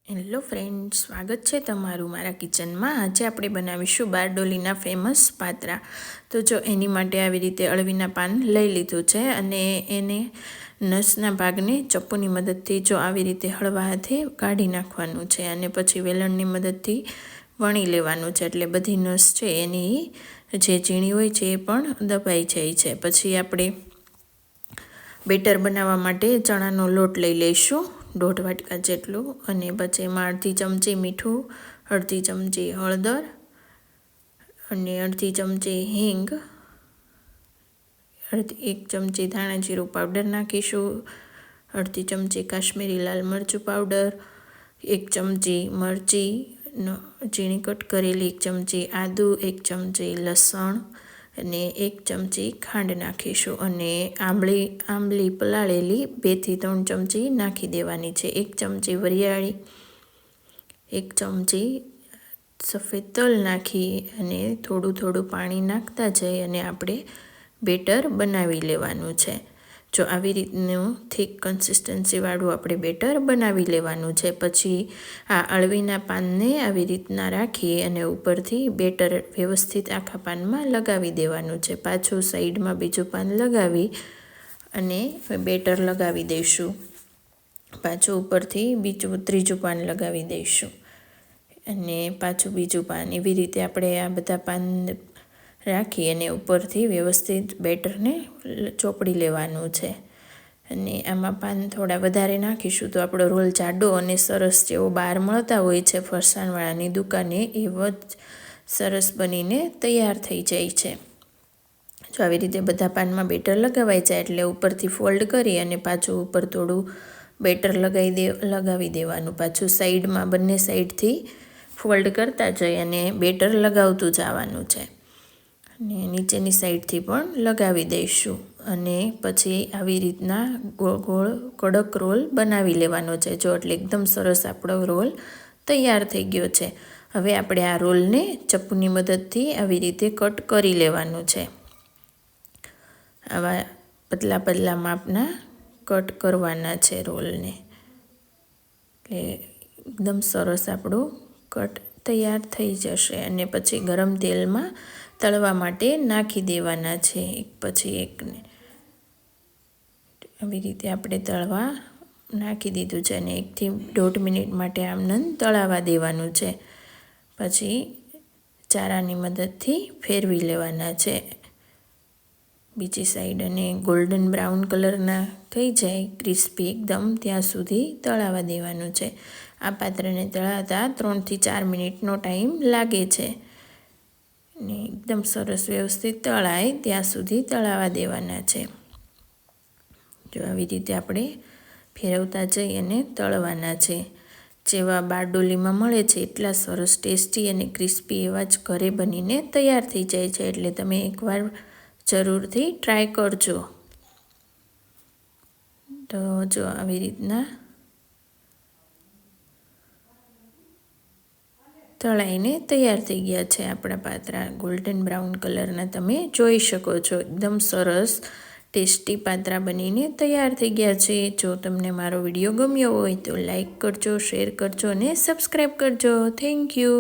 Hello friend, સ્વાગત છે તમારું મારા કિચનમાં। આજે આપણે બનાવીશું બારડોલીના ફેમસ પાત્રા। તો જો એની માટે આવી રીતે અળવીના પાન લઈ લીધું છે અને એને નસના ભાગને ચપ્પુની મદદથી જો આવી રીતે હળવા હાથે કાઢી નાખવાનું છે અને પછી વેલણની મદદથી વણી લેવાનું છે, એટલે બધી નસ છે એની જે ઝીણી હોય છે એ પણ દબાઈ જાય છે। પછી આપણે બેટર બનાવવા માટે ચણાનો લોટ લઈ લઈશું, 1.5 વાટકા જેટલું, અને પછી એમાં અડધી ચમચી મીઠું, અડધી ચમચી હળદર અને અડધી ચમચી હિંગ, 1 ચમચી ધાણા જીરું પાવડર નાખીશું, અડધી ચમચી કાશ્મીરી લાલ મરચું પાવડર, 1 ચમચી મરચી ઝીણી કટ કરેલી, 1 ચમચી આદુ, 1 ચમચી લસણ અને 1 ચમચી ખાંડ નાખીશું અને આંબલી પલાળેલી 2 થી 3 ચમચી નાખી દેવાની છે। 1 ચમચી વરિયાળી, 1 ચમચી સફેદ તલ નાખી અને થોડું પાણી નાખતા જઈ અને આપણે બેટર બનાવી લેવાનું છે। જો આવી રીતનું થીક કન્સિસ્ટન્સીવાળું આપણે બેટર બનાવી લેવાનું છે। પછી આ અળવીના પાનને આવી રીતના રાખી અને ઉપરથી બેટર વ્યવસ્થિત આખા પાનમાં લગાવી દેવાનું છે। પાછું સાઈડમાં બીજું પાન લગાવી અને બેટર લગાવી દઈશું, પાછું ઉપરથી ત્રીજું પાન લગાવી દઈશું અને પાછું બીજું પાન। એવી રીતે આપણે આ બધા પાન રાખી અને ઉપરથી વ્યવસ્થિત બેટરને ચોપડી લેવાનું છે અને આમાં પાન થોડા વધારે નાખીશું તો આપણો રોલ જાડો અને સરસ જેવો બહાર મળતા હોય છે ફરસાણવાળાની દુકાને, એવો જ સરસ બનીને તૈયાર થઈ જાય છે। જો આવી રીતે બધા પાનમાં બેટર લગાવાઈ જાય એટલે ઉપરથી ફોલ્ડ કરી અને પાછું ઉપર થોડું બેટર લગાવી દેવાનું, પાછું સાઈડમાં બંને સાઈડથી ફોલ્ડ કરતા જઈ અને બેટર લગાવતું જવાનું છે અને નીચેની સાઈડથી પણ લગાવી દઈશું અને પછી આવી રીતના ગોળ કડક રોલ બનાવી લેવાનો છે। જો એટલે એકદમ સરસ આપણો રોલ તૈયાર થઈ ગયો છે। હવે આપણે આ રોલને ચપ્પુની મદદથી આવી રીતે કટ કરી લેવાનું છે। આવા પતલા માપના કટ કરવાના છે રોલને, એટલે એકદમ સરસ આપણું કટ તૈયાર થઈ જશે અને પછી ગરમ તેલમાં તળવા માટે નાખી દેવાના છે એક પછી એકને। આવી રીતે આપણે તળવા નાખી દીધું છે અને 1 થી 1.5 મિનિટ માટે આમને તળાવા દેવાનું છે। પછી ચારાની મદદથી ફેરવી લેવાના છે બીજી સાઈડ અને ગોલ્ડન બ્રાઉન કલરના થઈ જાય ક્રિસ્પી એકદમ ત્યાં સુધી તળાવા દેવાનું છે। આ પાત્રને તળાતા 3 થી 4 મિનિટનો ટાઈમ લાગે છે અને એકદમ સરસ વ્યવસ્થિત તળાય ત્યાં સુધી તળાવા દેવાના છે। જો આવી રીતે આપણે ફેરવતા જઈ અને તળવાના છે। જેવા બારડોલીમાં મળે છે એટલા સરસ ટેસ્ટી અને ક્રિસ્પી એવા જ ઘરે બનીને તૈયાર થઈ જાય છે, એટલે તમે એકવાર જરૂરથી ટ્રાય કરજો। તો જો આવી રીતના તળાઈને તૈયાર થઈ ગયા છે આપણા પાત્રા, ગોલ્ડન બ્રાઉન કલરના તમે જોઈ શકો છો। એકદમ સરસ ટેસ્ટી પાત્રા બનીને તૈયાર થઈ ગયા છે। જો તમને મારો વિડીયો ગમ્યો હોય તો લાઈક કરજો, શેર કરજો અને સબસ્ક્રાઈબ કરજો। Thank you.